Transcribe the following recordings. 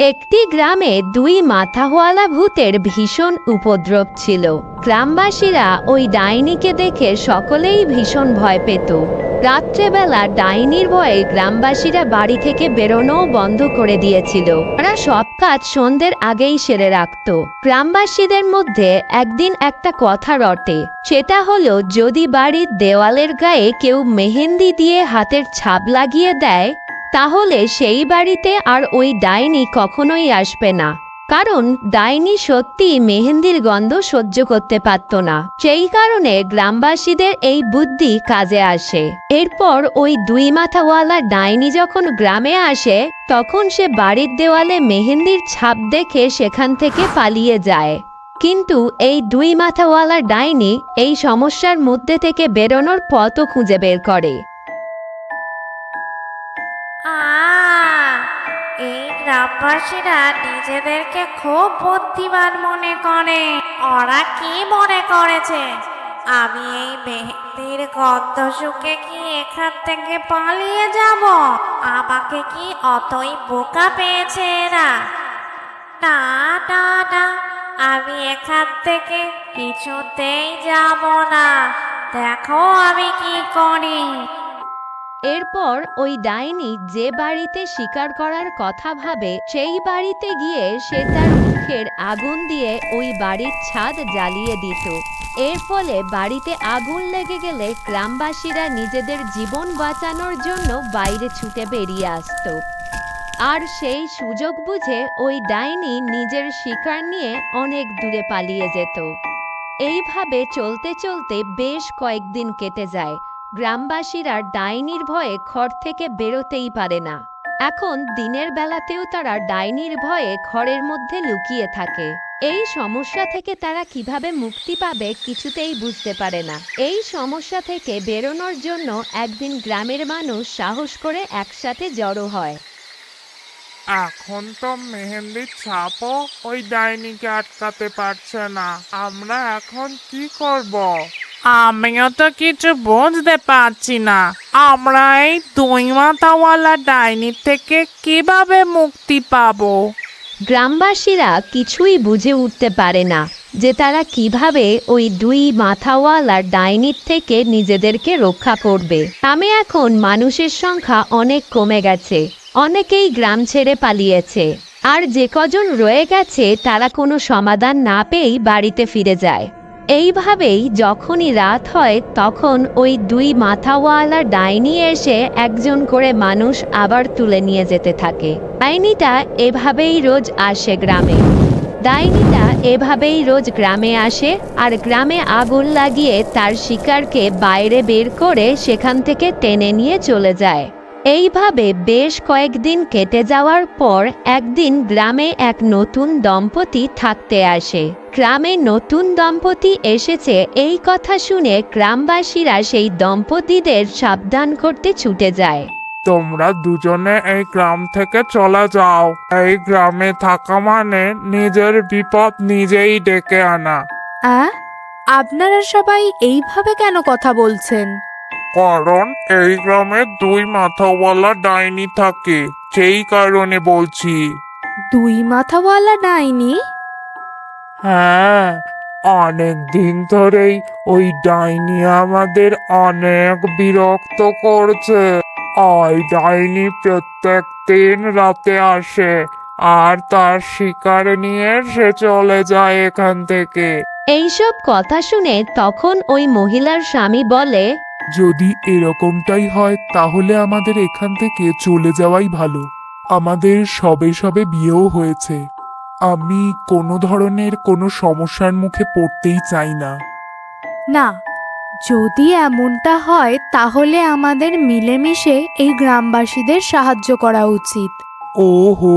একটি গ্রামে দুই মাথাওয়ালা ভূতের ভীষণ উপদ্রব ছিল। গ্রামবাসীরা ওই ডাইনিকে দেখে সকলেই ভীষণ ভয় পেত। রাত্রেবেলা ডাইনির ভয়ে গ্রামবাসীরা বাড়ি থেকে বেরোনোও বন্ধ করে দিয়েছিল। তারা সব কাজ সন্ধ্যের আগেই সেরে রাখত। গ্রামবাসীদের মধ্যে একদিন একটা কথা রটে, সেটা হলো যদি বাড়ির দেওয়ালের গায়ে কেউ মেহেন্দি দিয়ে হাতের ছাপ লাগিয়ে দেয়, তাহলে সেই বাড়িতে আর ওই ডাইনি কখনোই আসবে না। কারণ ডাইনি সত্যি মেহেন্দির গন্ধ সহ্য করতে পারত না। সেই কারণে গ্রামবাসীদের এই বুদ্ধি কাজে আসে। এরপর ওই দুই মাথাওয়ালা ডাইনি যখন গ্রামে আসে, তখন সে বাড়ির দেওয়ালে মেহেন্দির ছাপ দেখে সেখান থেকে পালিয়ে যায়। কিন্তু এই দুই মাথাওয়ালা ডাইনি এই সমস্যার মধ্যে থেকে বেরোনোর পথও খুঁজে বের করে। এই গ্রামবাসীরা নিজেদেরকে খুব বুদ্ধিমান মনে করে। ওরা কি মনে করেছে আমি এই মেহেন্দির গন্ধ শুকে কি এখান থেকে পালিয়ে যাব? আমাকে কি অতই বোকা পেয়েছে এরা? না না না, আমি এখান থেকে কিছুতেই যাব না। দেখো আমি কি করি। এরপর ওই ডাইনি যে বাড়িতে শিকার করার কথা ভাবে, সেই বাড়িতে গিয়ে সে তার মুখের আগুন দিয়ে ওই বাড়ির ছাদ জ্বালিয়ে দিত। এর ফলে বাড়িতে আগুন লেগে গেলে গ্রামবাসীরা নিজেদের জীবন বাঁচানোর জন্য বাইরে ছুটে বেরিয়ে আসত। আর সেই সুযোগ বুঝে ওই ডাইনি নিজের শিকার নিয়ে অনেক দূরে পালিয়ে যেত। এইভাবে চলতে চলতে বেশ কয়েকদিন কেটে যায়। গ্রামবাসীরা ডাইনির ভয়ে ঘর থেকে বেরোতেই পারে না। এখন দিনের বেলাতেও তারা ডাইনির ভয়ে ঘরের মধ্যে লুকিয়ে থাকে। এই সমস্যা থেকে তারা কিভাবে মুক্তি পাবে কিছুতেই বুঝতে পারে না। এই সমস্যা থেকে বেরোনোর জন্য একদিন গ্রামের মানুষ সাহস করে একসাথে জড়ো হয়। এখন তো মেহেন্দির ছাপও ওই ডাইনিকে আটকাতে পারছে না। আমরা এখন কি করব? আমিও তো কিছু বুঝতে পারছি না। আমরা এই দুই মাথাওয়ালা ডাইনির থেকে কিভাবে মুক্তি পাবো? গ্রামবাসীরা কিছুই বুঝে উঠতে পারে না যে তারা কিভাবে ওই দুই মাথাওয়ালা ডাইনির থেকে নিজেদেরকে রক্ষা করবে। গ্রামে এখন মানুষের সংখ্যা অনেক কমে গেছে। অনেকেই গ্রাম ছেড়ে পালিয়েছে। আর যে কজন রয়ে গেছে তারা কোনো সমাধান না পেয়েই বাড়িতে ফিরে যায়। এইভাবেই যখনই রাত হয় তখন ওই দুই মাথাওয়ালা ডাইনি এসে একজন করে মানুষ আবার তুলে নিয়ে যেতে থাকে। ডাইনিটা এভাবেই রোজ আসে গ্রামে। আসে আর গ্রামে আগুন লাগিয়ে তার শিকারকে বাইরে বের করে সেখান থেকে টেনে নিয়ে চলে যায়। এইভাবে বেশ কয়েকদিন কেটে যাওয়ার পর একদিন গ্রামে এক নতুন দম্পতি থাকতে আসে। গ্রামে নতুন দম্পতি এসেছে এই কথা শুনে গ্রামবাসীরা সেই দম্পতিদের সাবধান করতে ছুটে যায়। তোমরা দুজনে এই গ্রাম থেকে চলে যাও। এই গ্রামে থাকা মানে নিজের বিপদ নিজেই ডেকে আনা। আপনারা সবাই এইভাবে কেন কথা বলছেন? কারণ এই গ্রামে দুই মাথাওয়ালা ডাইনি থাকে, সেই কারণে বলছি। দুই মাথাওয়ালা ডাইনি? হ্যাঁ, অনেক দিন ধরেই ওই ডাইনি আমাদের অনেক বিরক্ত করছে। ওই ডাইনি প্রত্যেক দিন রাতে আসে আর তার শিকার নিয়ে সে চলে যায় এখান থেকে। এইসব কথা শুনে তখন ওই মহিলার স্বামী বলে, যদি এরকমটাই হয় তাহলে আমাদের এখান থেকে চলে যাওয়াই ভালো। আমাদের সবে সবে বিয়েও হয়েছে। আমি কোনো ধরনের কোনো সমস্যার মুখে পড়তেই চাই না। না, যদি এমনটা হয় তাহলে আমাদের মিলেমিশে এই গ্রামবাসীদের সাহায্য করা উচিত। ওহো,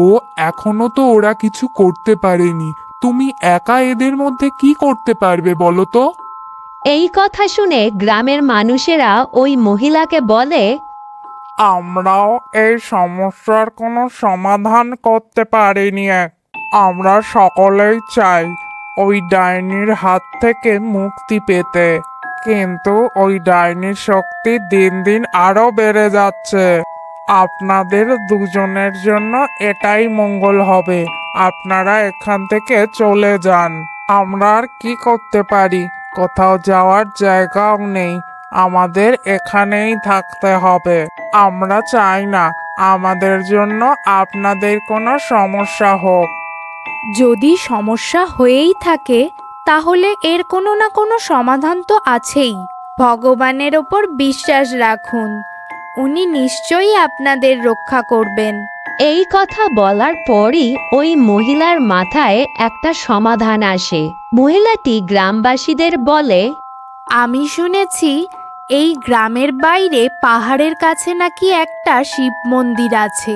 এখনো তো ওরা কিছু করতে পারেনি। তুমি একা এদের মধ্যে কি করতে পারবে বলো তো? এই কথা শুনে গ্রামের মানুষেরা ওই মহিলাকে বলে, আমরাও এই সমস্যার কোনো সমাধান করতে পারিনি। আমরা সকলেই চাই ওই ডাইনির হাত থেকে মুক্তি পেতে, কিন্তু ওই ডাইনির শক্তি দিন দিন আরো বেড়ে যাচ্ছে। আপনাদের দুজনের জন্য এটাই মঙ্গল হবে। আপনারা এখান থেকে চলে যান। আমরা আর কি করতে পারি? কোথাও যাওয়ার জায়গাও নেই। আমাদের এখানেই থাকতে হবে। আমরা চাই না আমাদের জন্য আপনাদের কোনো সমস্যা হোক। যদি সমস্যা হয়েই থাকে তাহলে এর কোনো না কোনো সমাধান তো আছেই। ভগবানের ওপর বিশ্বাস রাখুন, উনি নিশ্চয়ই আপনাদের রক্ষা করবেন। এই কথা বলার পরই ওই মহিলার মাথায় একটা সমাধান আসে। মহিলাটি গ্রামবাসীদের বলে, আমি শুনেছি এই গ্রামের বাইরে পাহাড়ের কাছে নাকি একটা শিব মন্দির আছে।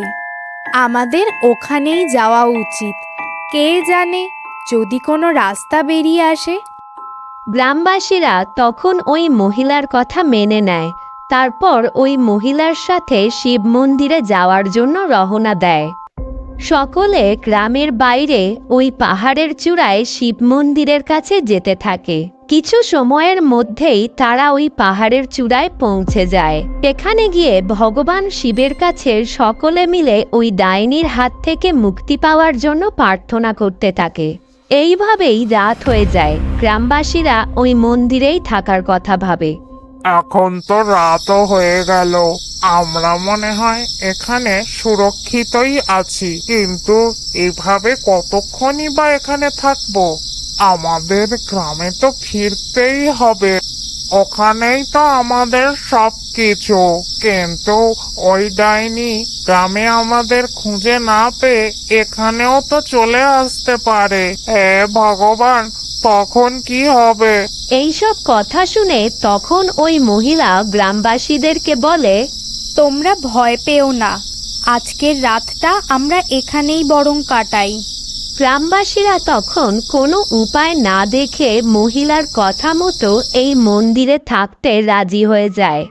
আমাদের ওখানেই যাওয়া উচিত। কে জানে যদি কোনো রাস্তা বেরিয়ে আসে। গ্রামবাসীরা তখন ওই মহিলার কথা মেনে নেয়। তারপর ওই মহিলার সাথে শিব মন্দিরে যাওয়ার জন্য রওনা দেয়। সকলে গ্রামের বাইরে ওই পাহাড়ের চূড়ায় শিব মন্দিরের কাছে যেতে থাকে। কিছু সময়ের মধ্যেই তারা ওই পাহাড়ের চূড়ায় পৌঁছে যায়। সেখানে গিয়ে ভগবান শিবের কাছে সকলে মিলে ওই ডাইনির হাত থেকে মুক্তি পাওয়ার জন্য প্রার্থনা করতে থাকে। এইভাবেই রাত হয়ে যায়। গ্রামবাসীরা ওই মন্দিরেই থাকার কথা ভাবে। এখন তো রাতও হয়ে গেল। আমরা মনে হয় এখানে সুরক্ষিতই আছি, কিন্তু এভাবে কতক্ষণই বা এখানে থাকবো? আমাদের গ্রামে তো ফিরতেই হবে। ওখানেই তো আমাদের সবকিছু। কিন্তু ওই ডাইনি গ্রামে আমাদের খুঁজে না পেয়ে এখানেও তো চলে আসতে পারে। হে ভগবান, তখন কি হবে? এইসব কথা শুনে তখন ওই মহিলা গ্রামবাসীদেরকে বলে, তোমরা ভয় পেও না, আজকের রাতটা আমরা এখানেই বরং কাটাই। গ্রামবাসীরা তখন কোনো উপায় না দেখে মহিলার কথা মতো এই মন্দিরে থাকতে রাজি হয়ে যায়।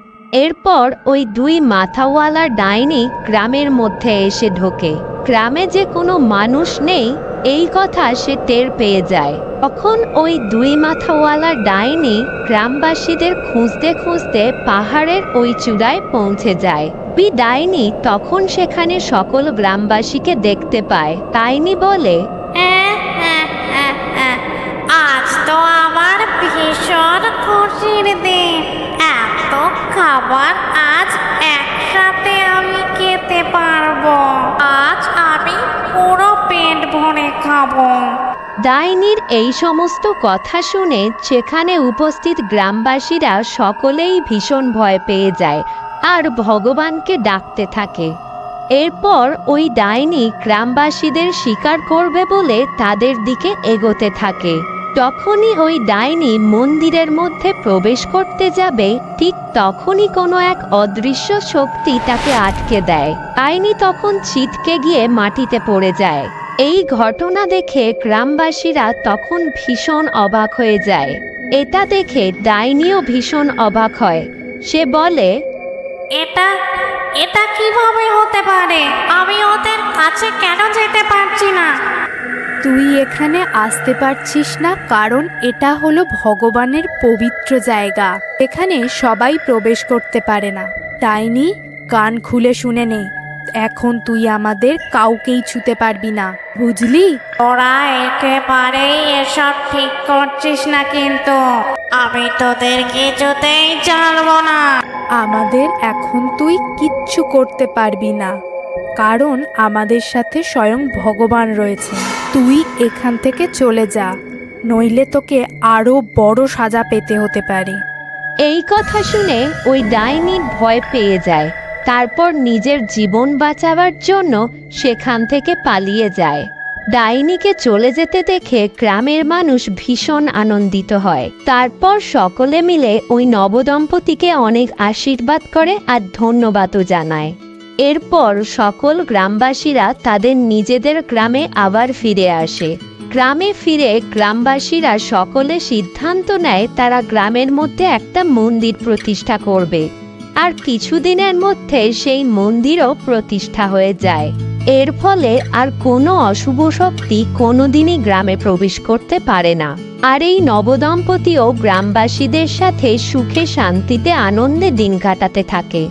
এরপর ওই দুই মাথাওয়ালা ডাইনি গ্রামের মধ্যে এসে ঢোকে। গ্রামে যে কোনো মানুষ নেই এই কথা সে টের পেয়ে যায়। তখন ওই দুই মাথাওয়ালা ডাইনি গ্রামবাসীদের খুঁজতে খুঁজতে পাহাড়ের ওই চূড়ায় পৌঁছে যায়। ডাইনি তখন সেখানে সকল গ্রামবাসীকে দেখতে পায়। ডাইনি বলে, আজ তো আমার ভীষণ খুশির দিন। এত খাবার আজ একসাথে আমি খেতে পারবো। আজ আমি পুরো পেট ভরে খাবো। ডাইনির এই সমস্ত কথা শুনে সেখানে উপস্থিত গ্রামবাসীরা সকলেই ভীষণ ভয় পেয়ে যায় আর ভগবানকে ডাকতে থাকে। এরপর ওই ডাইনি গ্রামবাসীদের শিকার করবে বলে তাদের দিকে এগোতে থাকে। তখনই ওই ডাইনি মন্দিরের মধ্যে প্রবেশ করতে যাবে, ঠিক তখনই কোনো এক অদৃশ্য শক্তি তাকে আটকে দেয়। ডাইনি তখন ছিটকে গিয়ে মাটিতে পড়ে যায়। এই ঘটনা দেখে গ্রামবাসীরা তখন ভীষণ অবাক হয়ে যায়। এটা দেখে ডাইনিও ভীষণ অবাক হয়। সে বলে, এটা এটা কিভাবে হতে পারে? আমি ওদের কাছে কেন যেতে পারছি না? তুই এখানে আসতে পারছিস না কারণ এটা হলো ভগবানের পবিত্র জায়গা। এখানে সবাই প্রবেশ করতে পারে না। ডাইনি, কান খুলে শুনে নে, এখন তুই আমাদের কাউকেই ছুতে পারবি না, বুঝলি? ওরা একেবারেই এসব ঠিক করছিস না, কিন্তু আমি তোদের কিছুতেই ছাড়বো না। আমাদের এখন তুই কিচ্ছু করতে পারবি না, কারণ আমাদের সাথে স্বয়ং ভগবান রয়েছে। তুই এখান থেকে চলে যা, নইলে তোকে আরো বড় সাজা পেতে হতে পারে। এই কথা শুনে ওই ডাইনি ভয় পেয়ে যায়। তারপর নিজের জীবন বাঁচাবার জন্য সেখান থেকে পালিয়ে যায়। ডাইনিকে চলে যেতে দেখে গ্রামের মানুষ ভীষণ আনন্দিত হয়। তারপর সকলে মিলে ওই নবদম্পতিকে অনেক আশীর্বাদ করে আর ধন্যবাদও জানায়। এরপর সকল গ্রামবাসীরা তাদের নিজেদের গ্রামে আবার ফিরে আসে। গ্রামে ফিরে গ্রামবাসীরা সকলে সিদ্ধান্ত নেয় তারা গ্রামের মধ্যে একটা মন্দির প্রতিষ্ঠা করবে। আর কিছুদিনের মধ্যে সেই মন্দিরও প্রতিষ্ঠা হয়ে যায়। এর ফলে আর কোনো অশুভ শক্তি কোনোদিনই গ্রামে প্রবেশ করতে পারে না। আর এই নবদম্পতিও গ্রামবাসীদের সাথে সুখে শান্তিতে আনন্দে দিন কাটাতে থাকে।